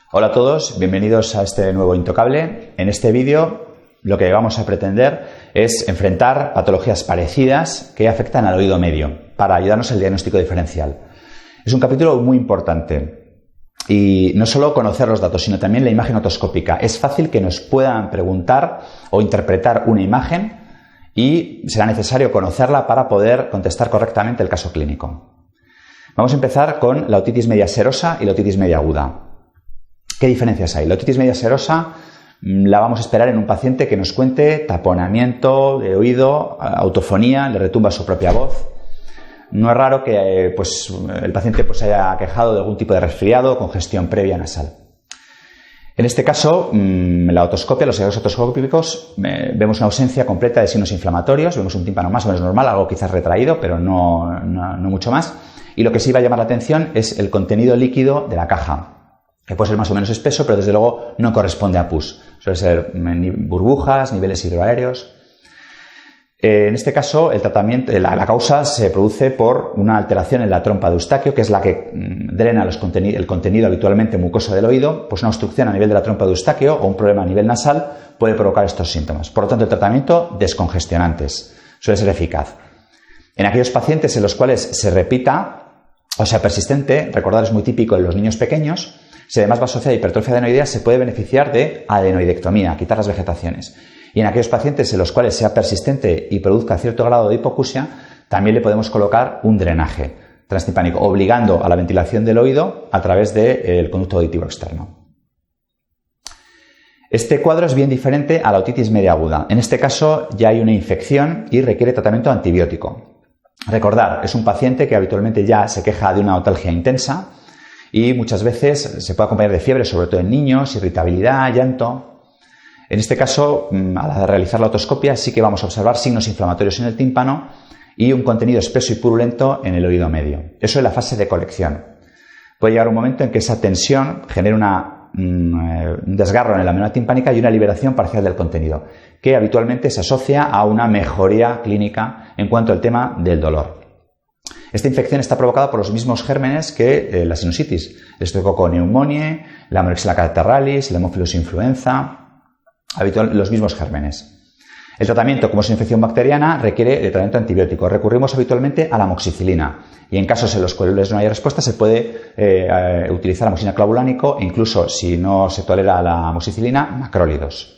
Hola a todos, bienvenidos a este nuevo Intocable. En este vídeo lo que vamos a pretender es enfrentar patologías parecidas que afectan al oído medio para ayudarnos al diagnóstico diferencial. Es un capítulo muy importante y no solo conocer los datos, sino también la imagen otoscópica. Es fácil que nos puedan preguntar o interpretar una imagen y será necesario conocerla para poder contestar correctamente el caso clínico. Vamos a empezar con la otitis media serosa y la otitis media aguda. ¿Qué diferencias hay? La otitis media serosa la vamos a esperar en un paciente que nos cuente taponamiento de oído, autofonía, le retumba su propia voz. No es raro que el paciente haya quejado de algún tipo de resfriado o congestión previa nasal. En este caso, la otoscopia, los hallazgos otoscópicos, vemos una ausencia completa de signos inflamatorios, vemos un tímpano más o menos normal, algo quizás retraído, pero no mucho más. Y lo que sí va a llamar la atención es el contenido líquido de la caja, que puede ser más o menos espeso, pero desde luego no corresponde a pus. Suele ser burbujas, niveles hidroaéreos. En este caso, el tratamiento, la causa se produce por una alteración en la trompa de Eustaquio, que es la que drena el contenido habitualmente mucoso del oído. Pues una obstrucción a nivel de la trompa de Eustaquio o un problema a nivel nasal puede provocar estos síntomas. Por lo tanto, el tratamiento, descongestionantes, suele ser eficaz. En aquellos pacientes en los cuales se repita o sea persistente, recordar es muy típico en los niños pequeños, si además va asociada a hipertrofia adenoidea, se puede beneficiar de adenoidectomía, quitar las vegetaciones. Y en aquellos pacientes en los cuales sea persistente y produzca cierto grado de hipoacusia, también le podemos colocar un drenaje transtimpánico, obligando a la ventilación del oído a través del conducto auditivo externo. Este cuadro es bien diferente a la otitis media aguda. En este caso ya hay una infección y requiere tratamiento antibiótico. Recordar, es un paciente que habitualmente ya se queja de una otalgia intensa y muchas veces se puede acompañar de fiebre, sobre todo en niños, irritabilidad, llanto. En este caso, al realizar la otoscopia, sí que vamos a observar signos inflamatorios en el tímpano y un contenido espeso y purulento en el oído medio. Eso es la fase de colección. Puede llegar un momento en que esa tensión genere un desgarro en la membrana timpánica y una liberación parcial del contenido, que habitualmente se asocia a una mejoría clínica en cuanto al tema del dolor. Esta infección está provocada por los mismos gérmenes que la sinusitis, el Streptococcus pneumoniae, la Moraxella catarrhalis, la Haemophilus influenza, los mismos gérmenes. El tratamiento, como es una infección bacteriana, requiere de tratamiento antibiótico. Recurrimos habitualmente a la amoxicilina y en casos en los cuales no hay respuesta se puede utilizar amoxicilina clavulánico e incluso, si no se tolera la amoxicilina, macrólidos.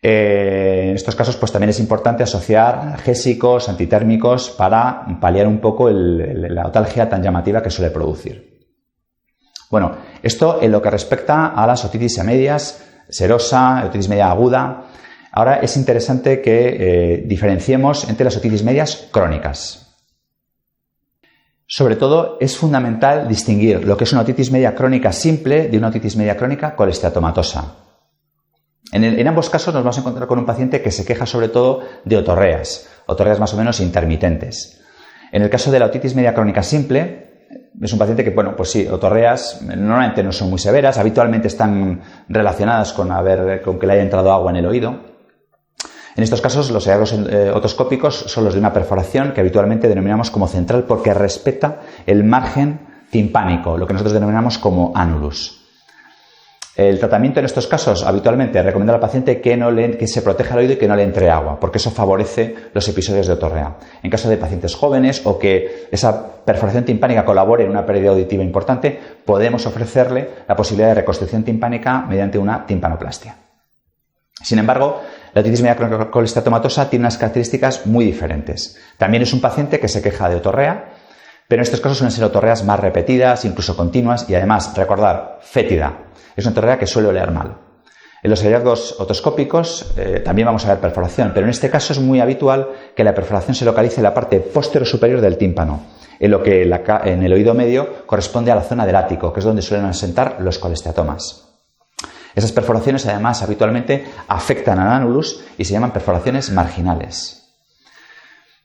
En estos casos también es importante asociar analgésicos, antitérmicos para paliar un poco la otalgia tan llamativa que suele producir. Bueno, esto en lo que respecta a las otitis medias, serosa, otitis media aguda. Ahora es interesante que diferenciemos entre las otitis medias crónicas. Sobre todo es fundamental distinguir lo que es una otitis media crónica simple de una otitis media crónica colesteatomatosa. En ambos casos nos vamos a encontrar con un paciente que se queja sobre todo de otorreas más o menos intermitentes. En el caso de la otitis media crónica simple, es un paciente que, otorreas normalmente no son muy severas, habitualmente están relacionadas con que le haya entrado agua en el oído. En estos casos, los hallazgos otoscópicos son los de una perforación que habitualmente denominamos como central porque respeta el margen timpánico, lo que nosotros denominamos como annulus. El tratamiento en estos casos habitualmente recomienda al paciente que se proteja el oído y que no le entre agua, porque eso favorece los episodios de otorrea. En caso de pacientes jóvenes o que esa perforación timpánica colabore en una pérdida auditiva importante, podemos ofrecerle la posibilidad de reconstrucción timpánica mediante una timpanoplastia. Sin embargo, la otitis media crónica colesteatomatosa tiene unas características muy diferentes. También es un paciente que se queja de otorrea, pero en estos casos suelen ser otorreas más repetidas, incluso continuas, y además, recordar, fétida. Es una otorrea que suele oler mal. En los hallazgos otoscópicos también vamos a ver perforación, pero en este caso es muy habitual que la perforación se localice en la parte posterior-superior del tímpano, en lo que en el oído medio corresponde a la zona del ático, que es donde suelen asentar los colesteatomas. Esas perforaciones, además, habitualmente afectan al annulus y se llaman perforaciones marginales.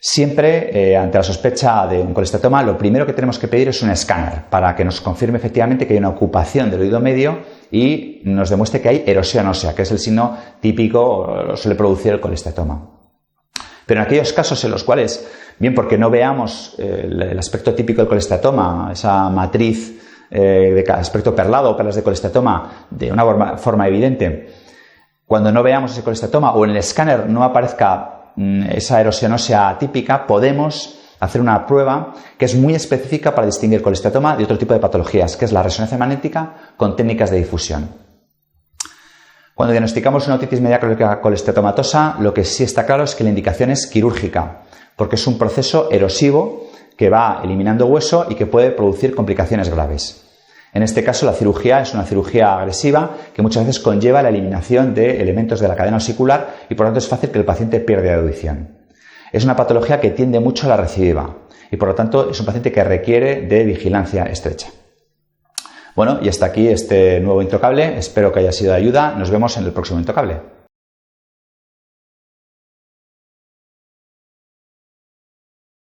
Siempre, ante la sospecha de un colesteatoma, lo primero que tenemos que pedir es un escáner para que nos confirme efectivamente que hay una ocupación del oído medio y nos demuestre que hay erosión ósea, que es el signo típico, lo suele producir el colesteatoma. Pero en aquellos casos en los cuales, bien porque no veamos el aspecto típico del colesteatoma, esa matriz de aspecto perlado o perlas de colesteatoma de una forma evidente, cuando no veamos ese colesteatoma o en el escáner no aparezca esa erosión ósea atípica, podemos hacer una prueba que es muy específica para distinguir colesteatoma de otro tipo de patologías, que es la resonancia magnética con técnicas de difusión. Cuando diagnosticamos una otitis media crónica colesteatomatosa, lo que sí está claro es que la indicación es quirúrgica, porque es un proceso erosivo que va eliminando hueso y que puede producir complicaciones graves. En este caso, la cirugía es una cirugía agresiva que muchas veces conlleva la eliminación de elementos de la cadena osicular y por lo tanto es fácil que el paciente pierda audición. Es una patología que tiende mucho a la recidiva y por lo tanto es un paciente que requiere de vigilancia estrecha. Bueno, y hasta aquí este nuevo Intocable. Espero que haya sido de ayuda. Nos vemos en el próximo Intocable.